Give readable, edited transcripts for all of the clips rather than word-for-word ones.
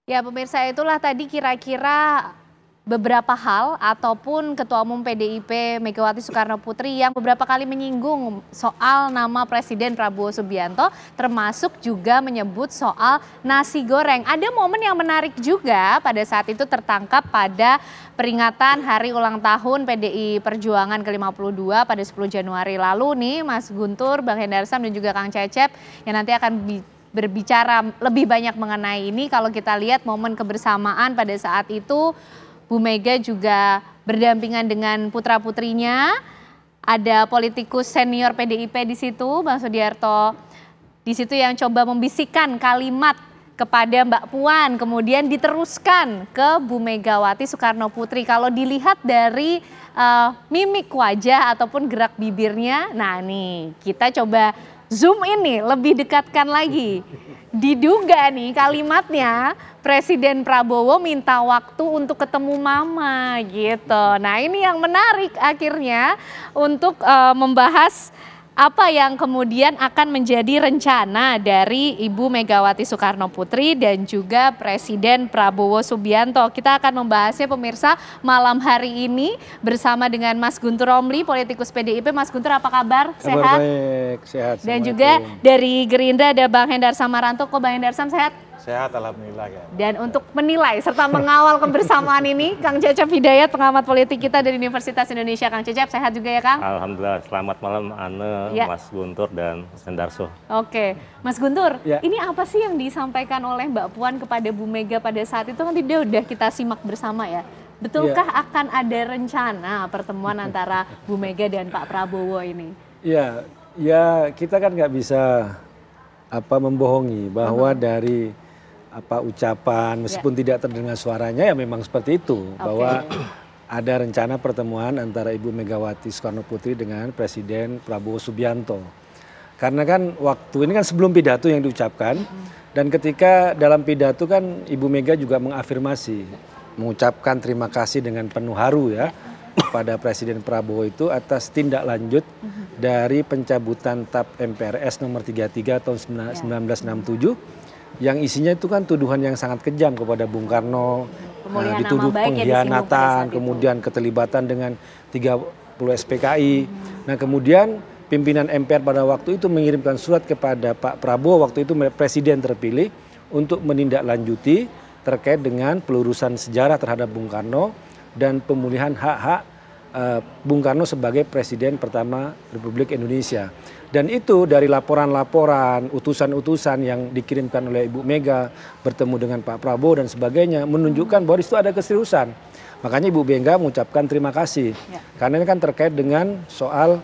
Ya pemirsa, itulah tadi kira-kira beberapa hal ataupun Ketua Umum PDIP Megawati Soekarno Putri yang beberapa kali menyinggung soal nama Presiden Prabowo Subianto, termasuk juga menyebut soal nasi goreng. Ada momen yang menarik juga pada saat itu tertangkap pada peringatan hari ulang tahun PDI Perjuangan ke-52 pada 10 Januari lalu nih, Mas Guntur, Bang Hendarsam dan juga Kang Cecep yang nanti akan berbicara lebih banyak mengenai ini. Kalau kita lihat momen kebersamaan pada saat itu, Bu Mega juga berdampingan dengan putra-putrinya. Ada politikus senior PDIP di situ, Bang Sudiarto. Di situ yang coba membisikkan kalimat kepada Mbak Puan, kemudian diteruskan ke Bu Megawati Soekarno Putri. Kalau dilihat dari mimik wajah ataupun gerak bibirnya, nah nih kita coba zoom ini lebih dekatkan lagi. Diduga nih kalimatnya Presiden Prabowo minta waktu untuk ketemu mama gitu. Nah ini yang menarik akhirnya untuk membahas apa yang kemudian akan menjadi rencana dari Ibu Megawati Soekarno Putri dan juga Presiden Prabowo Subianto. Kita akan membahasnya pemirsa malam hari ini bersama dengan Mas Guntur Romli, politikus PDIP. Mas Guntur, apa kabar? Sehat? Kabar baik, sehat. Dan juga dari Gerindra ada Bang Hendarsam Maranto. Kok Bang Hendarsam sehat? Sehat, alhamdulillah ya. Dan untuk menilai serta mengawal kebersamaan ini, Kang Cecep Hidayat, pengamat politik kita dari Universitas Indonesia. Kang Cecep, sehat juga ya Kang? Alhamdulillah, selamat malam Anne, ya. Mas Guntur dan Mas Hendarso. Oke, Mas Guntur, ya. Ini apa sih yang disampaikan oleh Mbak Puan kepada Bu Mega pada saat itu? Kan udah kita simak bersama ya. Betulkah akan ada rencana pertemuan antara Bu Mega dan Pak Prabowo ini? Ya kita kan nggak bisa membohongi bahwa dari ucapan meskipun tidak terdengar suaranya ya memang seperti itu, bahwa ada rencana pertemuan antara Ibu Megawati Soekarno Putri dengan Presiden Prabowo Subianto. Karena kan waktu ini kan sebelum pidato yang diucapkan, dan ketika dalam pidato kan Ibu Mega juga mengafirmasi, mengucapkan terima kasih dengan penuh haru ya pada Presiden Prabowo itu atas tindak lanjut dari pencabutan TAP MPRS nomor 33 tahun 1967 yang isinya itu kan tuduhan yang sangat kejam kepada Bung Karno, dituduh pengkhianatan, kemudian keterlibatan dengan 30 SPKI. Nah kemudian pimpinan MPR pada waktu itu mengirimkan surat kepada Pak Prabowo, waktu itu presiden terpilih, untuk menindaklanjuti terkait dengan pelurusan sejarah terhadap Bung Karno dan pemulihan hak-hak Bung Karno sebagai presiden pertama Republik Indonesia. Dan itu dari laporan-laporan, utusan-utusan yang dikirimkan oleh Ibu Mega bertemu dengan Pak Prabowo dan sebagainya menunjukkan bahwa di situ ada keseriusan. Makanya Ibu Mega mengucapkan terima kasih. Karena ini kan terkait dengan soal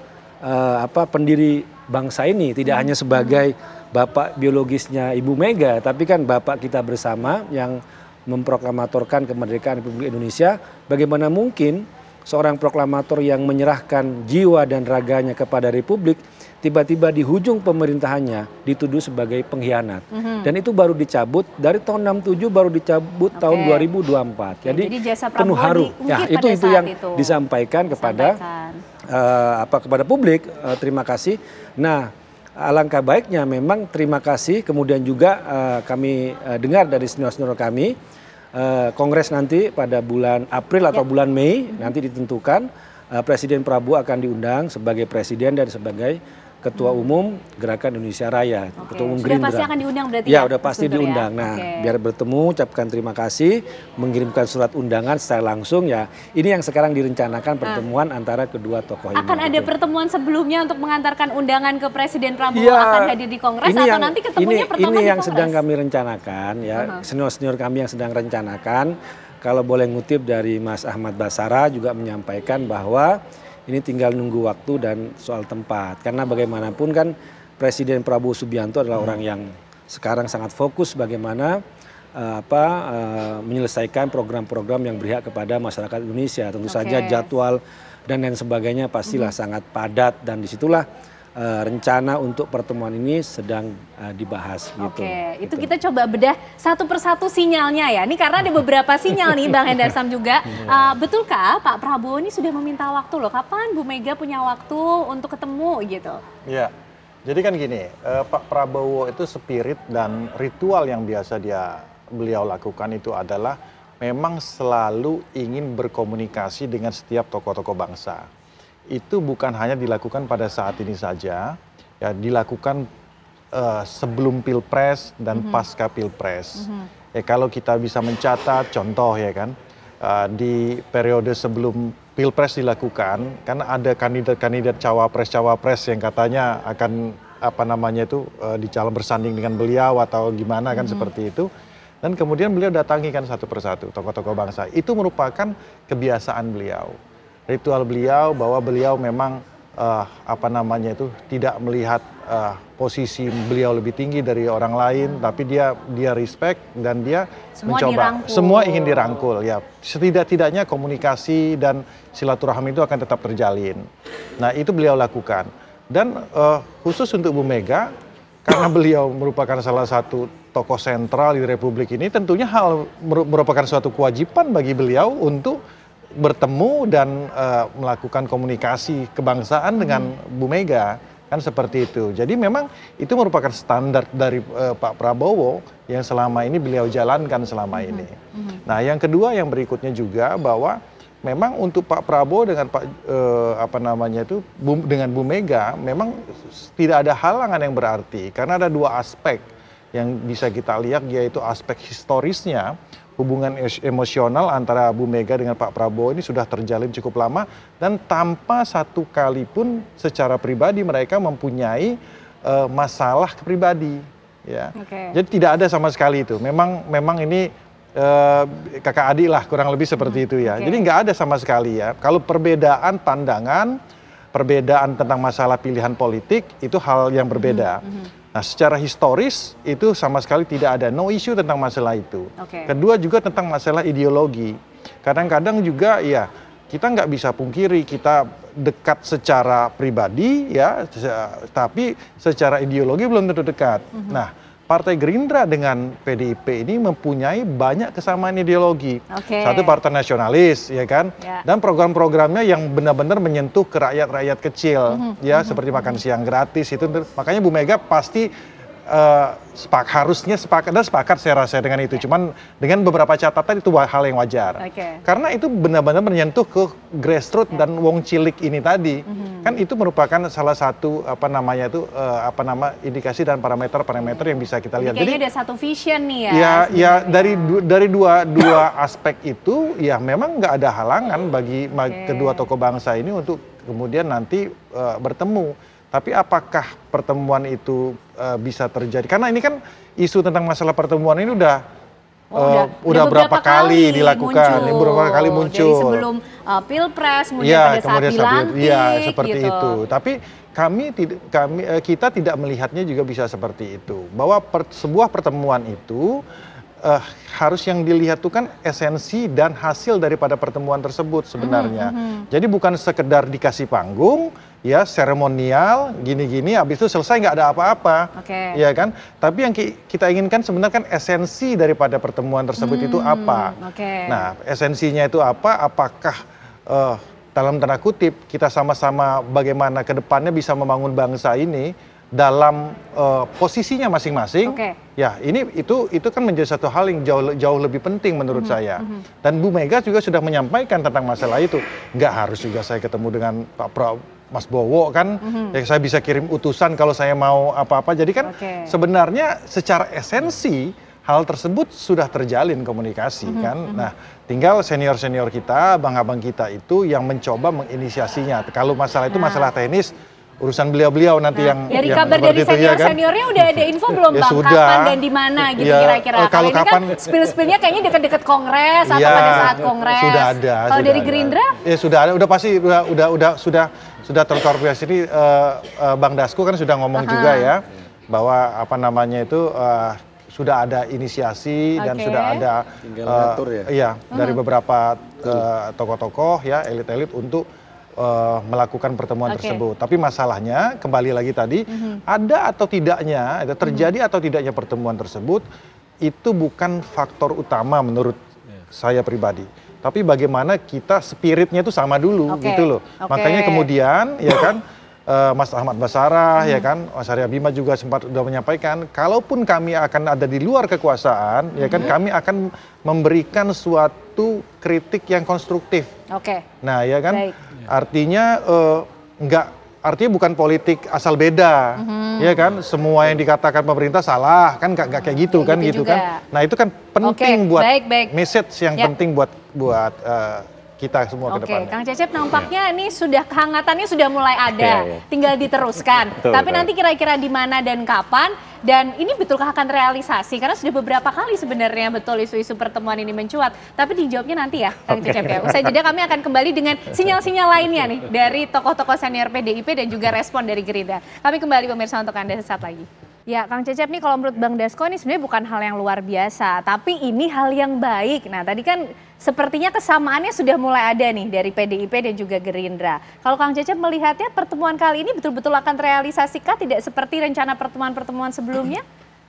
pendiri bangsa ini, tidak hanya sebagai bapak biologisnya Ibu Mega, tapi kan bapak kita bersama yang memproklamatorkan kemerdekaan Republik Indonesia. Bagaimana mungkin seorang proklamator yang menyerahkan jiwa dan raganya kepada Republik tiba-tiba di hujung pemerintahannya dituduh sebagai pengkhianat. Dan itu baru dicabut dari tahun 67, baru dicabut tahun 2024. Jadi penuh haru. Ya, itu yang disampaikan kepada kepada publik. Terima kasih. Nah, alangkah baiknya memang terima kasih. Kemudian juga kami dengar dari senior-senior kami, Kongres nanti pada bulan April atau bulan Mei nanti ditentukan, Presiden Prabowo akan diundang sebagai presiden dan sebagai Ketua Umum Gerakan Indonesia Raya, Ketua Umum Gerindra. Sudah pasti akan diundang berarti ya? Udah pasti diundang. Nah, biar bertemu, ucapkan terima kasih, mengirimkan surat undangan secara langsung ya. Ini yang sekarang direncanakan pertemuan antara kedua tokoh ini. Akan ada pertemuan sebelumnya untuk mengantarkan undangan ke Presiden Prabowo akan hadir di Kongres atau nanti ketemunya pertemuan di Kongres? Ini yang sedang kami rencanakan ya, senior-senior kami yang sedang rencanakan. Kalau boleh ngutip dari Mas Ahmad Basara juga menyampaikan bahwa ini tinggal nunggu waktu dan soal tempat. Karena bagaimanapun kan Presiden Prabowo Subianto adalah orang yang sekarang sangat fokus bagaimana menyelesaikan program-program yang berpihak kepada masyarakat Indonesia. Tentu saja jadwal dan lain sebagainya pastilah sangat padat, dan disitulah rencana untuk pertemuan ini sedang dibahas. Itu kita coba bedah satu persatu sinyalnya ya. Ini karena ada beberapa sinyal nih Bang Hendarsam juga. Betulkah Pak Prabowo ini sudah meminta waktu loh? Kapan Bu Mega punya waktu untuk ketemu gitu? Ya, jadi kan gini, Pak Prabowo itu spirit dan ritual yang biasa dia beliau lakukan itu adalah memang selalu ingin berkomunikasi dengan setiap tokoh-tokoh bangsa. Itu bukan hanya dilakukan pada saat ini saja, ya dilakukan sebelum Pilpres dan pasca Pilpres. Ya, kalau kita bisa mencatat contoh ya kan, di periode sebelum Pilpres dilakukan, kan ada kandidat-kandidat cawapres yang katanya akan dicalon bersanding dengan beliau atau gimana kan seperti itu. Dan kemudian beliau datangi kan satu persatu tokoh-tokoh bangsa. Itu merupakan kebiasaan beliau, ritual beliau, bahwa beliau memang tidak melihat posisi beliau lebih tinggi dari orang lain, tapi dia respect dan dia Semua mencoba. dirangkul. Semua ingin dirangkul, ya. Setidak-tidaknya komunikasi dan silaturahmi itu akan tetap terjalin. Nah, itu beliau lakukan. Dan khusus untuk Bu Mega, karena beliau merupakan salah satu tokoh sentral di Republik ini, tentunya merupakan suatu kewajiban bagi beliau untuk bertemu dan melakukan komunikasi kebangsaan dengan Bu Mega, kan seperti itu. Jadi memang itu merupakan standar dari Pak Prabowo yang selama ini beliau jalankan selama ini. Nah, yang kedua yang berikutnya juga bahwa memang untuk Pak Prabowo dengan dengan Bu Mega memang tidak ada halangan yang berarti, karena ada dua aspek yang bisa kita lihat, yaitu aspek historisnya. Hubungan emosional antara Bu Mega dengan Pak Prabowo ini sudah terjalin cukup lama, dan tanpa satu kali pun secara pribadi mereka mempunyai masalah pribadi, ya. Jadi tidak ada sama sekali itu. Memang ini kakak adik lah, kurang lebih seperti itu ya. Jadi nggak ada sama sekali ya. Kalau perbedaan pandangan, perbedaan tentang masalah pilihan politik itu hal yang berbeda. Nah, secara historis itu sama sekali tidak ada, no issue tentang masalah itu. Kedua juga tentang masalah ideologi. Kadang-kadang juga ya kita nggak bisa pungkiri kita dekat secara pribadi ya, tapi secara ideologi belum tentu dekat. Nah, Partai Gerindra dengan PDIP ini mempunyai banyak kesamaan ideologi. Satu partai nasionalis, ya kan? Dan program-programnya yang benar-benar menyentuh ke rakyat-rakyat kecil, ya, seperti makan siang gratis itu. Makanya Bu Mega pasti harusnya sepakat saya rasa dengan itu. Cuman dengan beberapa catatan itu hal yang wajar. Karena itu benar-benar menyentuh ke grassroots dan wong cilik ini tadi. Kan itu merupakan salah satu indikasi dan parameter yang bisa kita lihat. Jadi ada satu vision nih ya. Ya dari dua aspek itu ya memang nggak ada halangan bagi kedua tokoh bangsa ini untuk kemudian nanti bertemu. Tapi apakah pertemuan itu bisa terjadi? Karena ini kan isu tentang masalah pertemuan ini udah berapa kali dilakukan, beberapa kali muncul. Dari sebelum Pilpres, kemudian pada saat dilantik, ya seperti gitu. itu. Tapi kita tidak melihatnya juga bisa seperti itu. Bahwa sebuah pertemuan itu harus yang dilihat itu kan esensi dan hasil daripada pertemuan tersebut sebenarnya. Jadi bukan sekedar dikasih panggung, ya seremonial, gini-gini, habis itu selesai nggak ada apa-apa, ya kan? Tapi yang kita inginkan sebenarnya kan esensi daripada pertemuan tersebut itu apa? Nah, esensinya itu apa? Apakah dalam tanda kutip kita sama-sama bagaimana ke depannya bisa membangun bangsa ini dalam posisinya masing-masing, ya itu kan menjadi satu hal yang jauh lebih penting menurut saya. Dan Bu Mega juga sudah menyampaikan tentang masalah itu. Nggak harus juga saya ketemu dengan Mas Bowo kan, ya saya bisa kirim utusan kalau saya mau apa-apa. Jadi kan sebenarnya secara esensi hal tersebut sudah terjalin komunikasi kan. Nah, tinggal senior-senior kita, abang-abang kita itu yang mencoba menginisiasinya. Kalau masalah itu masalah teknis, urusan beliau-beliau nanti dari kabar dari senior-seniornya udah ada info belum Bang? Sudah. Kapan dan di mana gitu kira-kira? Kalau ini kan spill-spillnya kayaknya dekat-dekat Kongres atau pada saat Kongres. Sudah ada. Kalau dari Gerindra? Ya sudah ada, udah pasti sudah terkoordinasi ini Bang Dasko kan sudah ngomong juga ya bahwa sudah ada inisiasi dan sudah ada dari beberapa tokoh-tokoh ya elit-elit untuk melakukan pertemuan tersebut. Tapi masalahnya kembali lagi tadi ada atau tidaknya, terjadi atau tidaknya pertemuan tersebut itu bukan faktor utama menurut saya pribadi. Tapi bagaimana kita spiritnya itu sama dulu gitu loh. Makanya kemudian ya kan Mas Ahmad Basarah, ya kan, Mas Arya Bima juga sempat sudah menyampaikan, kalaupun kami akan ada di luar kekuasaan, ya kan, kami akan memberikan suatu kritik yang konstruktif. Oke. Nah, ya kan, Baik. artinya artinya bukan politik asal beda, ya kan, semua yang dikatakan pemerintah salah, kan nggak kayak gitu kan, gitu gitu juga. kan. Nah, itu kan penting buat baik. message yang Ya. penting buat kita semua ke Oke, depannya. Kang Cecep nampaknya ini sudah kehangatannya sudah mulai ada, Iya. tinggal diteruskan. Betul, Tapi betul. nanti kira-kira di mana dan kapan, dan ini betulkah akan realisasi? Karena sudah beberapa kali sebenarnya betul isu-isu pertemuan ini mencuat. Tapi dijawabnya nanti ya, Kang Cecep ya. Usai jeda kami akan kembali dengan sinyal-sinyal lainnya nih dari tokoh-tokoh senior PDIP dan juga respon dari Gerindra. Kami kembali pemirsa untuk Anda sesaat lagi. Ya, Kang Cecep nih kalau menurut Bang Dasko ini sebenarnya bukan hal yang luar biasa, tapi ini hal yang baik. Nah, tadi kan sepertinya kesamaannya sudah mulai ada nih dari PDIP dan juga Gerindra. Kalau Kang Cecep melihatnya pertemuan kali ini betul-betul akan realisasikah, tidak seperti rencana pertemuan-pertemuan sebelumnya?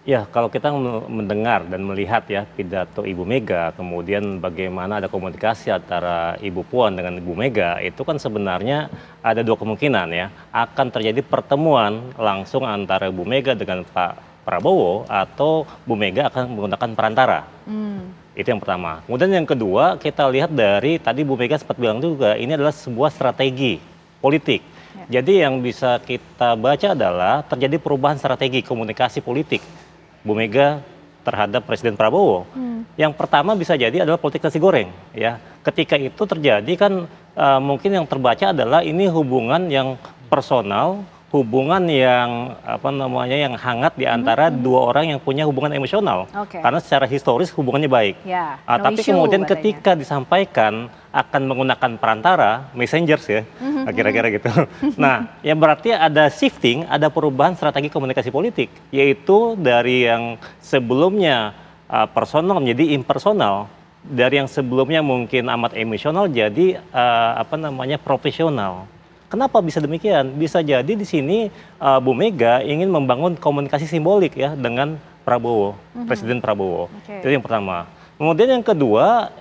Ya, kalau kita mendengar dan melihat ya pidato Ibu Mega, kemudian bagaimana ada komunikasi antara Ibu Puan dengan Ibu Mega, itu kan sebenarnya ada dua kemungkinan ya. Akan terjadi pertemuan langsung antara Ibu Mega dengan Pak Prabowo atau Bu Mega akan menggunakan perantara. Itu yang pertama. Kemudian yang kedua, kita lihat dari tadi Bu Mega sempat bilang juga, ini adalah sebuah strategi politik. Jadi yang bisa kita baca adalah terjadi perubahan strategi komunikasi politik Bu Mega terhadap Presiden Prabowo. Yang pertama bisa jadi adalah politik nasi goreng, ya. Ketika itu terjadi kan mungkin yang terbaca adalah ini hubungan yang personal, hubungan yang yang hangat di antara dua orang yang punya hubungan emosional. Oke. Karena secara historis hubungannya baik. Ya, no Tapi issue kemudian katanya. ketika disampaikan akan menggunakan perantara, messengers ya, kira-kira gitu. Nah, ya berarti ada shifting, ada perubahan strategi komunikasi politik, yaitu dari yang sebelumnya personal menjadi impersonal, dari yang sebelumnya mungkin amat emosional jadi profesional. Kenapa bisa demikian? Bisa jadi di sini Bu Mega ingin membangun komunikasi simbolik ya dengan Prabowo, Presiden Prabowo. Oke. Itu yang pertama. Kemudian yang kedua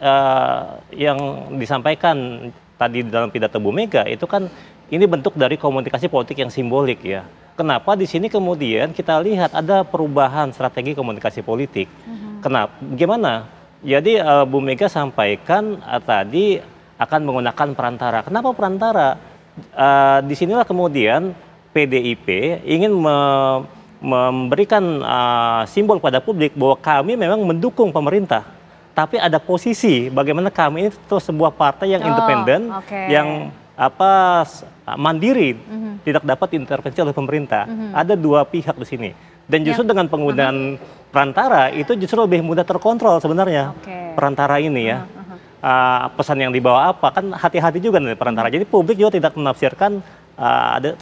yang disampaikan tadi dalam pidato Bu Mega itu kan ini bentuk dari komunikasi politik yang simbolik ya. Kenapa di sini kemudian kita lihat ada perubahan strategi komunikasi politik? Kenapa? Gimana? Jadi Bu Mega sampaikan tadi akan menggunakan perantara. Kenapa perantara? Disinilah kemudian PDIP ingin memberikan simbol pada publik bahwa kami memang mendukung pemerintah, tapi ada posisi bagaimana kami ini terus sebuah partai yang independen, yang mandiri, tidak dapat intervensi oleh pemerintah. Ada dua pihak di sini, dan justru dengan penggunaan perantara itu justru lebih mudah terkontrol sebenarnya perantara ini ya. Pesan yang dibawa apa kan hati-hati juga nih perantara. Jadi publik juga tidak menafsirkan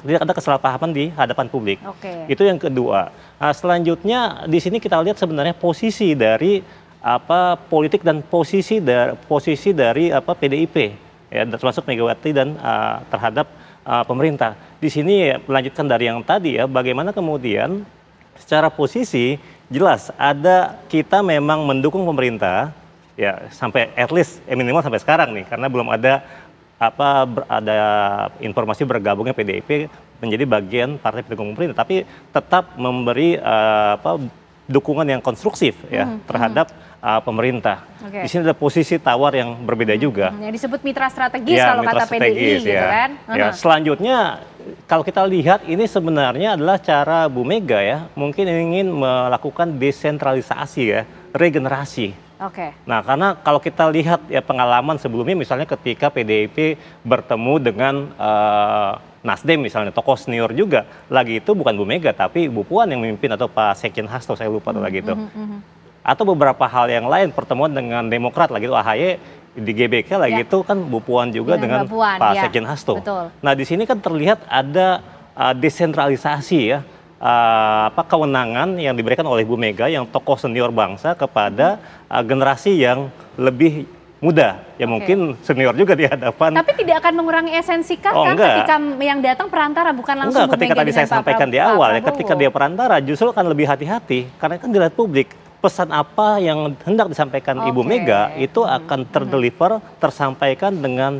tidak ada kesalahpahaman di hadapan publik. Itu yang kedua. Selanjutnya di sini kita lihat sebenarnya posisi dari politik dan posisi dari PDIP ya, termasuk Megawati dan terhadap pemerintah. Di sini melanjutkan dari yang tadi ya, bagaimana kemudian secara posisi jelas ada kita memang mendukung pemerintah. Ya sampai at least minimal sampai sekarang nih, karena belum ada ada informasi bergabungnya PDIP menjadi bagian partai pendukung pemerintah, tapi tetap memberi dukungan yang konstruktif ya terhadap pemerintah. Di sini ada posisi tawar yang berbeda juga. Yang disebut mitra strategis ya, kalau kata PDI gitu kan. Ya, selanjutnya kalau kita lihat ini sebenarnya adalah cara Bu Mega ya, mungkin ingin melakukan desentralisasi ya, regenerasi. Nah, karena kalau kita lihat ya pengalaman sebelumnya, misalnya ketika PDIP bertemu dengan Nasdem misalnya, tokoh senior juga, lagi itu bukan Bu Mega tapi Bu Puan yang memimpin atau Pak Sekjen Hasto, saya lupa lagi itu. Atau beberapa hal yang lain, pertemuan dengan Demokrat lagi itu AHY di GBK lagi itu kan Bu Puan juga dengan Pak Sekjen Hasto. Nah, di sini kan terlihat ada desentralisasi ya. Kewenangan yang diberikan oleh Bu Mega yang tokoh senior bangsa kepada generasi yang lebih muda, ya mungkin senior juga di hadapan. Tapi tidak akan mengurangi esensi kah ketika yang datang perantara bukan langsung Bu Mega? Ketika tadi saya sampaikan di awal ya, ketika dia perantara justru akan lebih hati-hati karena kan dilihat publik pesan apa yang hendak disampaikan Ibu Mega itu akan terdeliver, tersampaikan dengan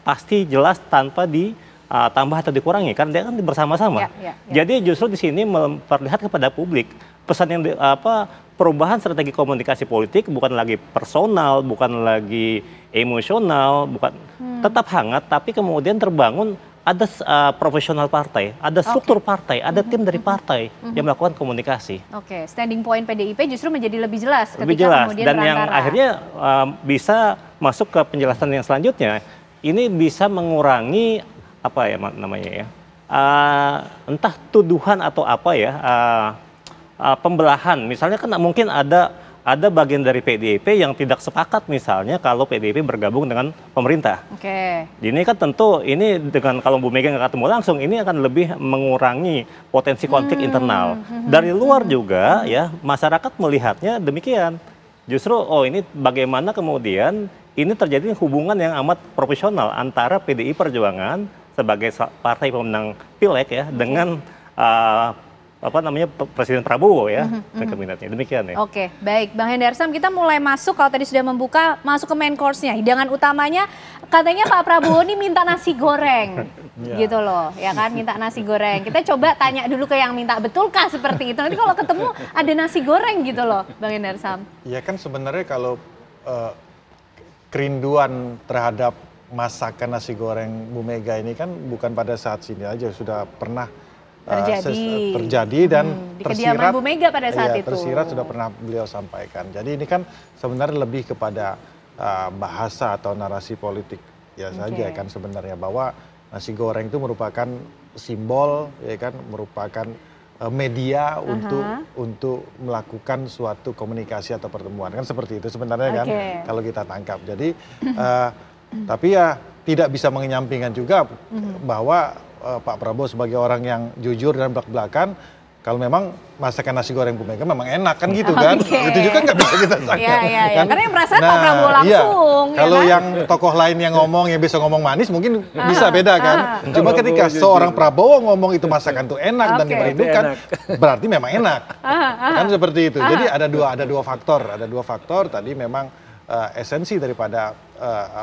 pasti jelas tanpa tambah atau dikurangi, karena dia kan bersama-sama. Jadi justru di sini memperlihatkan kepada publik pesan yang perubahan strategi komunikasi politik bukan lagi personal, bukan lagi emosional, bukan tetap hangat, tapi kemudian terbangun ada profesional partai, ada struktur partai, ada tim dari partai yang melakukan komunikasi. Oke, standing point PDIP justru menjadi lebih jelas lebih jelas, kemudian dan yang akhirnya bisa masuk ke penjelasan yang selanjutnya, ini bisa mengurangi apa ya namanya ya, entah tuduhan atau apa ya, pembelahan. Misalnya kan mungkin ada bagian dari PDIP yang tidak sepakat misalnya kalau PDIP bergabung dengan pemerintah. Ini kan tentu ini dengan kalau Bu Mega nggak ketemu langsung, ini akan lebih mengurangi potensi konflik internal. Dari luar juga ya masyarakat melihatnya demikian. Justru ini bagaimana kemudian ini terjadi hubungan yang amat profesional antara PDI Perjuangan sebagai partai pemenang Pileg ya dengan Presiden Prabowo ya, kabinetnya. Demikian ya. Oke, baik. Bang Hendarsam, kita mulai masuk, kalau tadi sudah membuka, masuk ke main course-nya. Hidangan utamanya, katanya Pak Prabowo ini minta nasi goreng. Gitu loh, ya kan, minta nasi goreng. Kita coba tanya dulu ke yang minta, betulkah seperti itu? Nanti kalau ketemu ada nasi goreng gitu loh, Bang Hendarsam. Ya kan sebenarnya kalau kerinduan terhadap masakan nasi goreng Bu Mega ini kan bukan pada saat sini aja, sudah pernah terjadi dan di kediaman Bu Mega pada saat itu. Tersirat sudah pernah beliau sampaikan. Jadi ini kan sebenarnya lebih kepada bahasa atau narasi politik ya saja kan sebenarnya, bahwa nasi goreng itu merupakan simbol ya kan, merupakan media untuk melakukan suatu komunikasi atau pertemuan, kan seperti itu sebenarnya kan kalau kita tangkap. Jadi tapi ya tidak bisa menyampingkan juga bahwa Pak Prabowo sebagai orang yang jujur dan belak-belakan, kalau memang masakan nasi goreng Bu Mega memang enak kan gitu kan. Itu juga nggak bisa kita sangka. Kan? Karena yang perasaan Pak Prabowo langsung. Kalau yang tokoh lain yang ngomong, yang bisa ngomong manis mungkin bisa beda kan. Cuma ketika seorang Prabowo ngomong itu masakan itu enak dan dimerindukan, berarti memang enak. Kan seperti itu. Jadi ada dua faktor tadi memang esensi daripada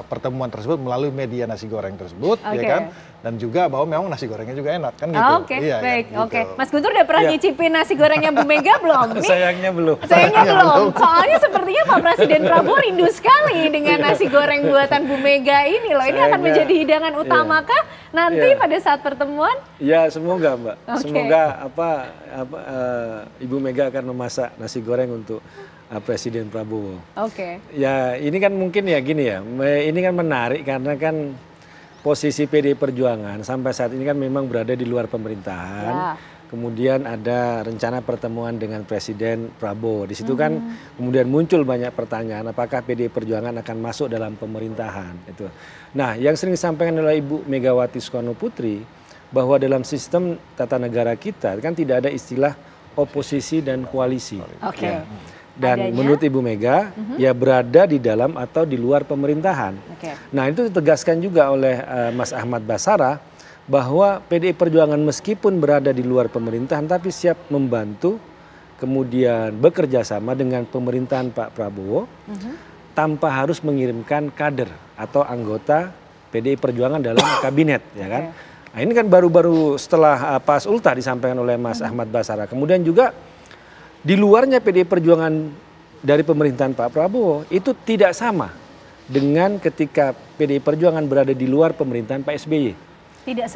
pertemuan tersebut melalui media nasi goreng tersebut, ya kan, dan juga bahwa memang nasi gorengnya juga enak kan gitu. Baik. Mas Guntur udah pernah nyicipin nasi gorengnya Bu Mega belum? Sayangnya belum. Soalnya sepertinya Pak Presiden Prabowo rindu sekali dengan nasi goreng buatan Bu Mega ini loh. Ini akan menjadi hidangan utama kah nanti pada saat pertemuan? Ya semoga Mbak. Semoga Ibu Mega akan memasak nasi goreng untuk Presiden Prabowo. Ya ini kan mungkin ya gini ya, ini kan menarik karena kan posisi PDI Perjuangan sampai saat ini kan memang berada di luar pemerintahan. Kemudian ada rencana pertemuan dengan Presiden Prabowo. Di situ kan kemudian muncul banyak pertanyaan, apakah PDI Perjuangan akan masuk dalam pemerintahan itu. Nah, yang sering disampaikan oleh Ibu Megawati Soekarno Putri bahwa dalam sistem tata negara kita kan tidak ada istilah oposisi dan koalisi. Ya. Dan menurut Ibu Mega ya berada di dalam atau di luar pemerintahan. Nah itu ditegaskan juga oleh Mas Ahmad Basara bahwa PDI Perjuangan meskipun berada di luar pemerintahan tapi siap membantu kemudian bekerja sama dengan pemerintahan Pak Prabowo tanpa harus mengirimkan kader atau anggota PDI Perjuangan dalam kabinet, ya kan? Nah ini kan baru-baru setelah Pas Ultah disampaikan oleh Mas Ahmad Basara. Kemudian juga di luarnya PDI Perjuangan dari pemerintahan Pak Prabowo itu tidak sama dengan ketika PDI Perjuangan berada di luar pemerintahan Pak SBY. Tidak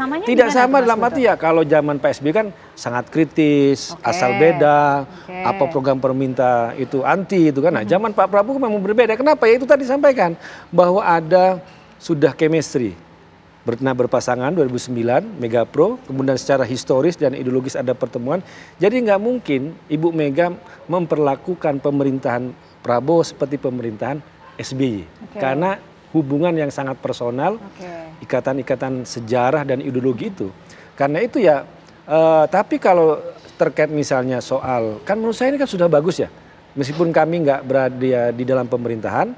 sama dalam arti ya kalau zaman Pak SBY kan sangat kritis, asal beda, apa program pemerintah itu anti itu kan. Nah zaman Pak Prabowo memang berbeda. Kenapa? Ya itu tadi disampaikan bahwa ada sudah chemistry. Pernah berpasangan 2009 Mega Pro, kemudian secara historis dan ideologis ada pertemuan. Jadi nggak mungkin Ibu Mega memperlakukan pemerintahan Prabowo seperti pemerintahan SBY. Karena hubungan yang sangat personal, ikatan-ikatan sejarah dan ideologi itu. Karena itu ya, tapi kalau terkait misalnya soal, kan menurut saya ini kan sudah bagus ya. Meskipun kami nggak berada di dalam pemerintahan,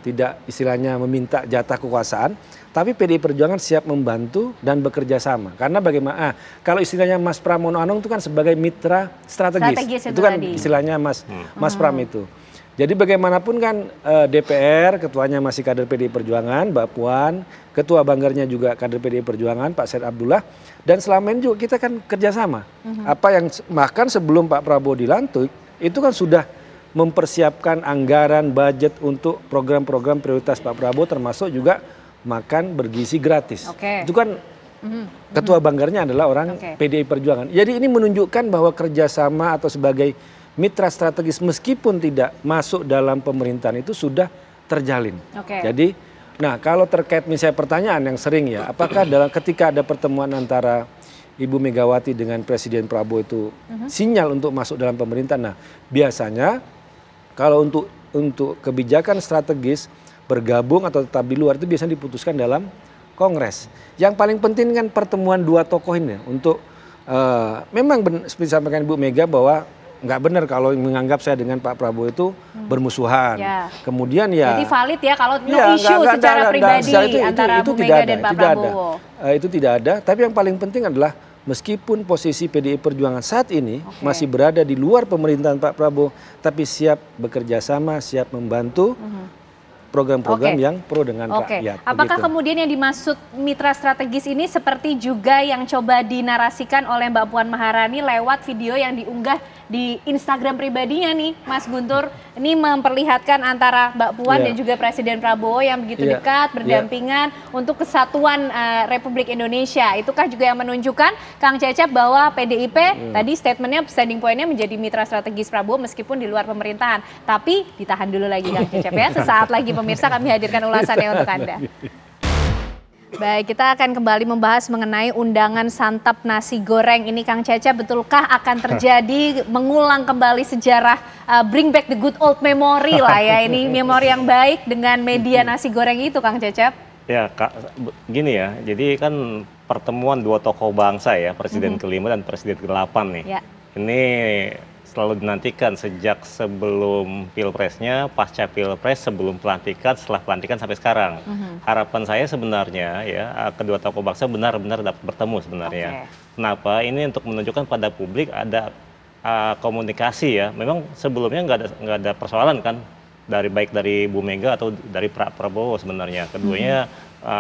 tidak istilahnya meminta jatah kekuasaan, tapi PDI Perjuangan siap membantu dan bekerja sama. Karena bagaimana, kalau istilahnya Mas Pramono Anung itu kan sebagai mitra strategis. Itu kan istilahnya Mas Pram itu. Jadi bagaimanapun kan DPR, ketuanya masih kader PDI Perjuangan, Mbak Puan, ketua banggarnya juga kader PDI Perjuangan, Pak Said Abdullah, dan selama ini juga kita kan kerjasama. Apa yang bahkan sebelum Pak Prabowo dilantik, itu kan sudah mempersiapkan anggaran, budget untuk program-program prioritas Pak Prabowo, termasuk juga makan bergizi gratis. Itu kan ketua banggarnya adalah orang PDI Perjuangan. Jadi ini menunjukkan bahwa kerjasama atau sebagai mitra strategis meskipun tidak masuk dalam pemerintahan itu sudah terjalin. Jadi, nah kalau terkait misalnya pertanyaan yang sering ya, apakah ketika ada pertemuan antara Ibu Megawati dengan Presiden Prabowo itu sinyal untuk masuk dalam pemerintahan? Nah, biasanya kalau untuk kebijakan strategis bergabung atau tetap di luar itu biasanya diputuskan dalam Kongres. Yang paling penting kan pertemuan dua tokoh ini untuk memang seperti disampaikan Ibu Mega bahwa nggak benar kalau menganggap saya dengan Pak Prabowo itu bermusuhan. Kemudian ya. Jadi valid ya kalau no issue secara pribadi antara Bu Mega dan Pak Prabowo. Itu tidak ada. Tapi yang paling penting adalah meskipun posisi PDI Perjuangan saat ini masih berada di luar pemerintahan Pak Prabowo, tapi siap bekerja sama, siap membantu program-program yang pro dengan rakyat. Apakah kemudian yang dimaksud mitra strategis ini seperti juga yang coba dinarasikan oleh Mbak Puan Maharani lewat video yang diunggah di Instagram pribadinya nih, Mas Guntur? Ini memperlihatkan antara Mbak Puan dan juga Presiden Prabowo yang begitu dekat, berdampingan untuk kesatuan Republik Indonesia. Itukah juga yang menunjukkan, Kang Cecep, bahwa PDIP tadi statementnya, standing point-nya menjadi mitra strategis Prabowo meskipun di luar pemerintahan. Tapi ditahan dulu lagi Kang Cecep ya, sesaat lagi pemirsa kami hadirkan ulasannya untuk Anda. Baik, kita akan kembali membahas mengenai undangan santap nasi goreng ini, Kang Cecep. Betulkah akan terjadi mengulang kembali sejarah, bring back the good old memory lah ya, ini memori yang baik dengan media nasi goreng itu, Kang Cecep? Ya, Kak, gini ya, jadi kan pertemuan dua tokoh bangsa ya, Presiden ke-5 dan Presiden ke-8 nih. Ini selalu dinantikan sejak sebelum pilpresnya, pasca pilpres, sebelum pelantikan, setelah pelantikan sampai sekarang. Harapan saya sebenarnya ya kedua tokoh bangsa benar-benar dapat bertemu sebenarnya. Kenapa? Ini untuk menunjukkan pada publik ada komunikasi ya. Memang sebelumnya nggak ada persoalan kan baik dari Bu Mega atau dari Pak Prabowo sebenarnya. Keduanya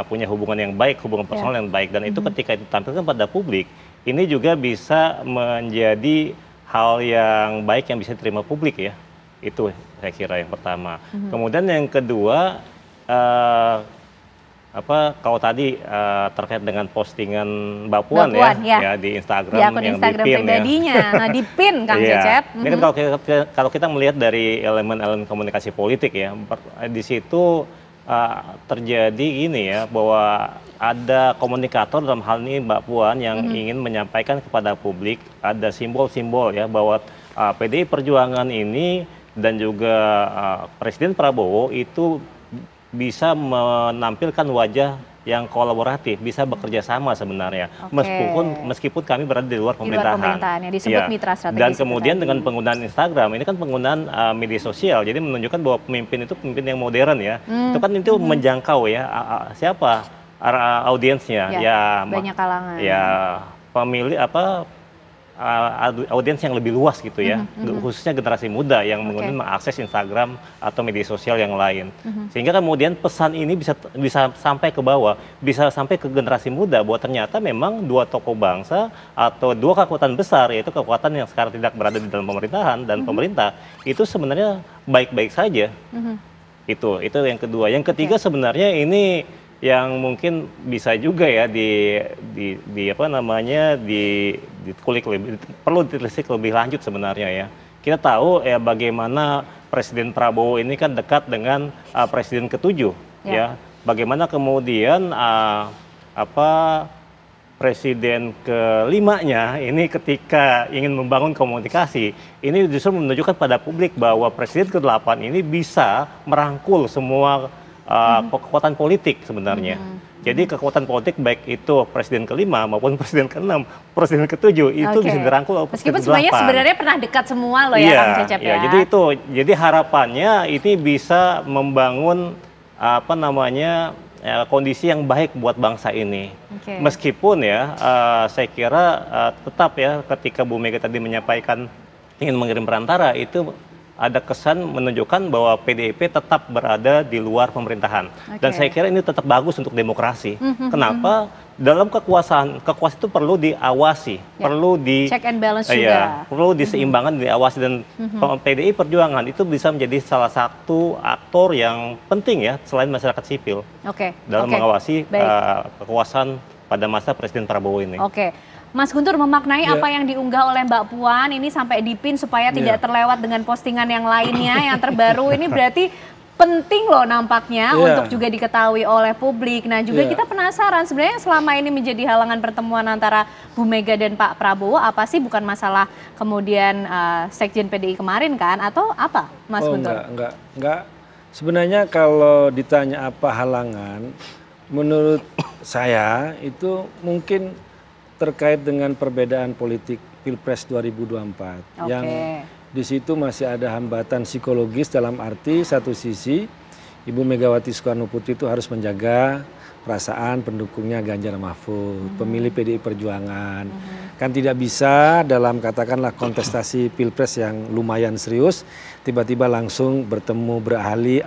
punya hubungan yang baik, hubungan personal yang baik, dan itu ketika ditampilkan pada publik, ini juga bisa menjadi hal yang baik yang bisa diterima publik ya. Itu saya kira yang pertama. Kemudian yang kedua, kalau tadi terkait dengan postingan Mbak Puan ya di Instagram, di akun yang Instagram pribadinya, di pin Kang Cecep. Ini kan kalau kita melihat dari elemen-elemen komunikasi politik ya, di situ terjadi gini ya, bahwa ada komunikator dalam hal ini Mbak Puan yang ingin menyampaikan kepada publik ada simbol-simbol ya bahwa PDI Perjuangan ini dan juga Presiden Prabowo itu bisa menampilkan wajah yang kolaboratif, bisa bekerja sama sebenarnya, meskipun kami berada di luar pemerintahan. Yang disebut mitra strategis. Dan kemudian dengan penggunaan Instagram, ini kan penggunaan media sosial, jadi menunjukkan bahwa pemimpin itu pemimpin yang modern ya. Itu kan itu menjangkau ya siapa audiensnya, ya banyak kalangan. Ya pemilih audiens yang lebih luas gitu ya, khususnya generasi muda yang mengakses Instagram atau media sosial yang lain, sehingga kemudian pesan ini bisa sampai ke bawah, bisa sampai ke generasi muda bahwa ternyata memang dua tokoh bangsa atau dua kekuatan besar, yaitu kekuatan yang sekarang tidak berada di dalam pemerintahan dan pemerintah itu sebenarnya baik-baik saja. Itu yang kedua. Yang ketiga sebenarnya ini yang mungkin bisa juga ya dikulik perlu ditelisik lebih lanjut sebenarnya ya. Kita tahu ya bagaimana Presiden Prabowo ini kan dekat dengan Presiden ke-7 ya. Bagaimana kemudian Presiden ke-5-nya ini ketika ingin membangun komunikasi, ini justru menunjukkan pada publik bahwa Presiden ke-8 ini bisa merangkul semua kekuatan politik sebenarnya. Jadi kekuatan politik baik itu Presiden ke-5 maupun Presiden ke-6, Presiden ke-7 itu bisa dirangkul oleh Presiden ke-8. Meskipun sebenarnya pernah dekat semua loh ya Kang Cecep ya. Jadi harapannya ini bisa membangun kondisi yang baik buat bangsa ini. Meskipun ya saya kira tetap ya ketika Bu Mega tadi menyampaikan ingin mengirim perantara itu ada kesan menunjukkan bahwa PDIP tetap berada di luar pemerintahan. Dan saya kira ini tetap bagus untuk demokrasi. Kenapa? Dalam kekuasaan itu perlu diawasi, perlu di check and balance juga. Perlu diseimbangkan, diawasi, dan PDI Perjuangan itu bisa menjadi salah satu aktor yang penting ya selain masyarakat sipil dalam mengawasi kekuasaan pada masa Presiden Prabowo ini. Mas Guntur memaknai apa yang diunggah oleh Mbak Puan ini sampai dipin supaya tidak terlewat dengan postingan yang lainnya yang terbaru ini berarti penting loh nampaknya untuk juga diketahui oleh publik. Nah juga kita penasaran sebenarnya selama ini menjadi halangan pertemuan antara Bu Mega dan Pak Prabowo apa sih, bukan masalah kemudian Sekjen PDI kemarin kan atau apa Mas Guntur? Enggak. Sebenarnya kalau ditanya apa halangan, menurut saya itu mungkin terkait dengan perbedaan politik Pilpres 2024 yang di situ masih ada hambatan psikologis dalam arti satu sisi Ibu Megawati Soekarno Putri itu harus menjaga perasaan pendukungnya Ganjar Mahfud, pemilih PDI Perjuangan. Kan tidak bisa dalam katakanlah kontestasi Pilpres yang lumayan serius tiba-tiba langsung bertemu berahli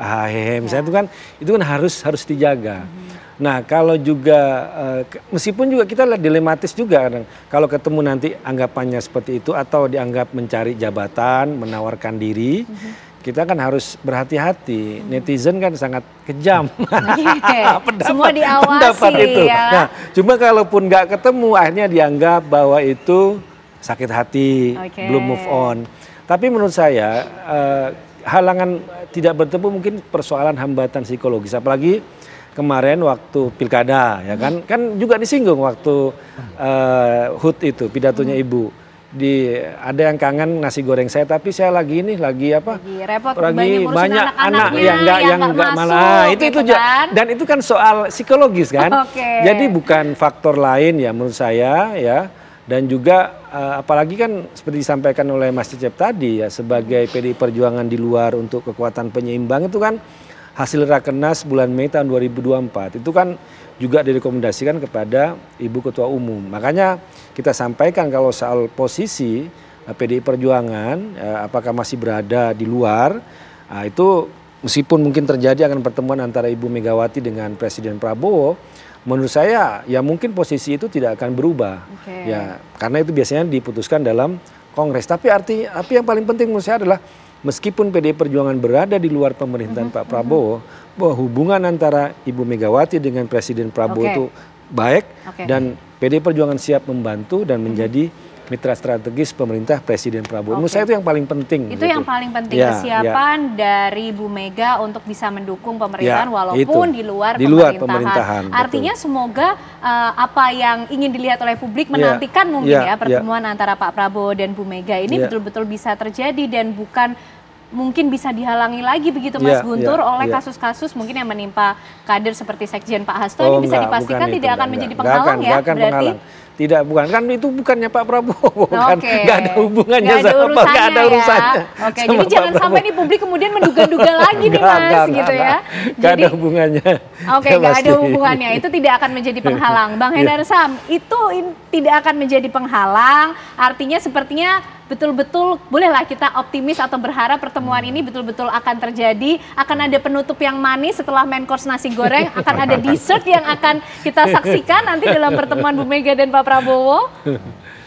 misalnya itu kan harus dijaga. Nah kalau juga meskipun juga kita lihat dilematis juga kadang kalau ketemu nanti anggapannya seperti itu atau dianggap mencari jabatan, menawarkan diri, kita kan harus berhati-hati. Netizen kan sangat kejam. Semua diawasi itu. ya. Nah, cuma kalaupun nggak ketemu akhirnya dianggap bahwa itu sakit hati, belum move on. Tapi menurut saya halangan tidak bertemu mungkin persoalan hambatan psikologis, apalagi kemarin waktu pilkada ya kan juga disinggung waktu HUT itu pidatonya Ibu. Ada yang kangen nasi goreng saya tapi saya lagi repot banyak anak yang nggak malah itu kan? Dan itu kan soal psikologis kan. Jadi bukan faktor lain ya menurut saya ya. Dan juga apalagi kan seperti disampaikan oleh Mas Cecep tadi ya sebagai PDI Perjuangan di luar untuk kekuatan penyeimbang itu kan hasil Rakernas bulan Mei tahun 2024 itu kan juga direkomendasikan kepada Ibu Ketua Umum. Makanya kita sampaikan kalau soal posisi PDI Perjuangan apakah masih berada di luar, itu meskipun mungkin terjadi akan pertemuan antara Ibu Megawati dengan Presiden Prabowo, menurut saya ya mungkin posisi itu tidak akan berubah. Ya karena itu biasanya diputuskan dalam Kongres. Tapi yang paling penting menurut saya adalah meskipun PDI Perjuangan berada di luar pemerintahan Pak Prabowo, bahwa hubungan antara Ibu Megawati dengan Presiden Prabowo itu baik dan PDI Perjuangan siap membantu dan menjadi mitra strategis pemerintah Presiden Prabowo. Menurut saya itu yang paling penting. Itu yang paling penting kesiapan dari Bu Mega untuk bisa mendukung pemerintahan walaupun di luar pemerintahan. Artinya semoga apa yang ingin dilihat oleh publik menantikan mungkin pertemuan antara Pak Prabowo dan Bu Mega ini betul-betul bisa terjadi dan bukan mungkin bisa dihalangi lagi begitu Mas Guntur oleh kasus-kasus mungkin yang menimpa kader seperti Sekjen Pak Hasto ini bisa dipastikan tidak akan menjadi penghalang ya berarti? Tidak, bukan. Kan itu bukannya Pak Prabowo, kan nggak ada hubungannya sama Pak, nggak ada urusannya. Jadi jangan sampai nih publik kemudian menduga-duga lagi nih Mas, gitu ya. Nggak ada hubungannya. Nggak ada hubungannya. Itu tidak akan menjadi penghalang. Bang Hendar Sam, itu tidak akan menjadi penghalang. Artinya sepertinya betul-betul bolehlah kita optimis atau berharap pertemuan ini betul-betul akan terjadi, akan ada penutup yang manis setelah main course nasi goreng, akan ada dessert yang akan kita saksikan nanti dalam pertemuan Bu Mega dan Pak Prabowo.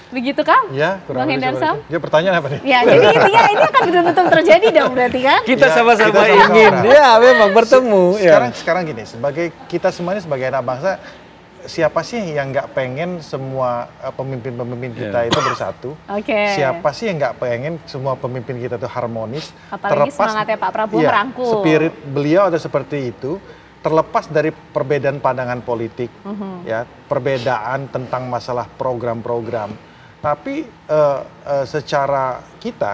Begitu kan? Ya, Bang Hendar Sam? Ya, pertanyaan apa nih? Ya, jadi intinya ini akan betul-betul terjadi dong berarti kan? Kita sama-sama ingin, memang bertemu. Sekarang gini, kita semuanya sebagai anak bangsa, siapa sih yang nggak pengen semua pemimpin-pemimpin kita itu bersatu? Siapa sih yang nggak pengen semua pemimpin kita itu harmonis? Apalagi semangatnya Pak Prabowo merangkul. Spirit beliau ada seperti itu, terlepas dari perbedaan pandangan politik, ya, perbedaan tentang masalah program-program. Tapi secara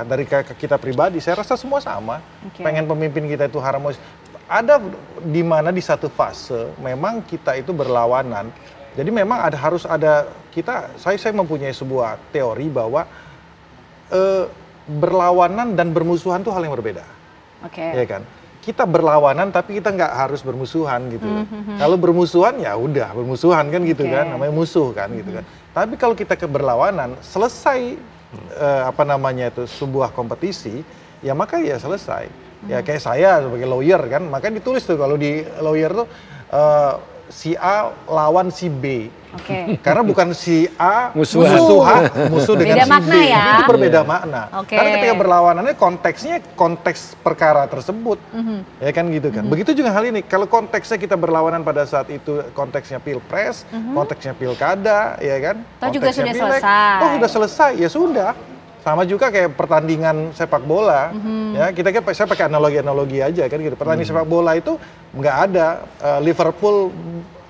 dari kita pribadi, saya rasa semua sama. Pengen pemimpin kita itu harmonis. Ada di mana di satu fase memang kita itu berlawanan. Jadi memang harus ada saya mempunyai sebuah teori bahwa berlawanan dan bermusuhan itu hal yang berbeda. Ya kan? Kita berlawanan tapi kita nggak harus bermusuhan gitu. Kalau bermusuhan ya udah bermusuhan kan gitu kan, namanya musuh kan gitu kan. Tapi kalau kita berlawanan selesai sebuah kompetisi ya maka ya selesai. Ya kayak saya sebagai lawyer kan, makanya ditulis tuh kalau di lawyer tuh si A lawan si B. Karena bukan si A musuh dengan beda si makna B. Ya? Itu berbeda makna. Karena ketika berlawanannya konteksnya konteks perkara tersebut. Ya kan gitu kan. Begitu juga hal ini. Kalau konteksnya kita berlawanan pada saat itu konteksnya pilpres, konteksnya pilkada, ya kan. Toh juga sudah selesai. Oh sudah selesai, ya sudah. Sama juga kayak pertandingan sepak bola, ya saya pakai analogi aja kan gitu. Pertandingan sepak bola itu nggak ada Liverpool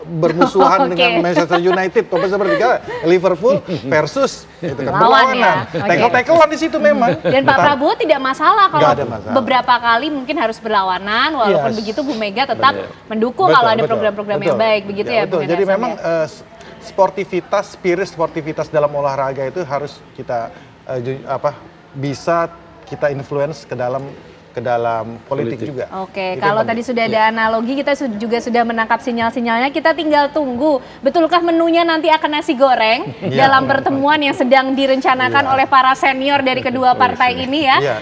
bermusuhan dengan Manchester United, seperti Liverpool versus itu kan berlawanan. Tackle-tacklean di situ memang. Dan Pak Prabowo tidak masalah kalau beberapa kali mungkin harus berlawanan, walaupun begitu Bu Mega tetap mendukung kalau ada program-program yang baik, begitu ya Bu. Jadi memang sportivitas, spirit sportivitas dalam olahraga itu harus kita bisa kita influence ke dalam politik juga. Kalau tadi sudah ada analogi, kita juga sudah menangkap sinyal-sinyalnya, kita tinggal tunggu. Betulkah menunya nanti akan nasi goreng dalam pertemuan yang sedang direncanakan oleh para senior dari kedua partai ini ya?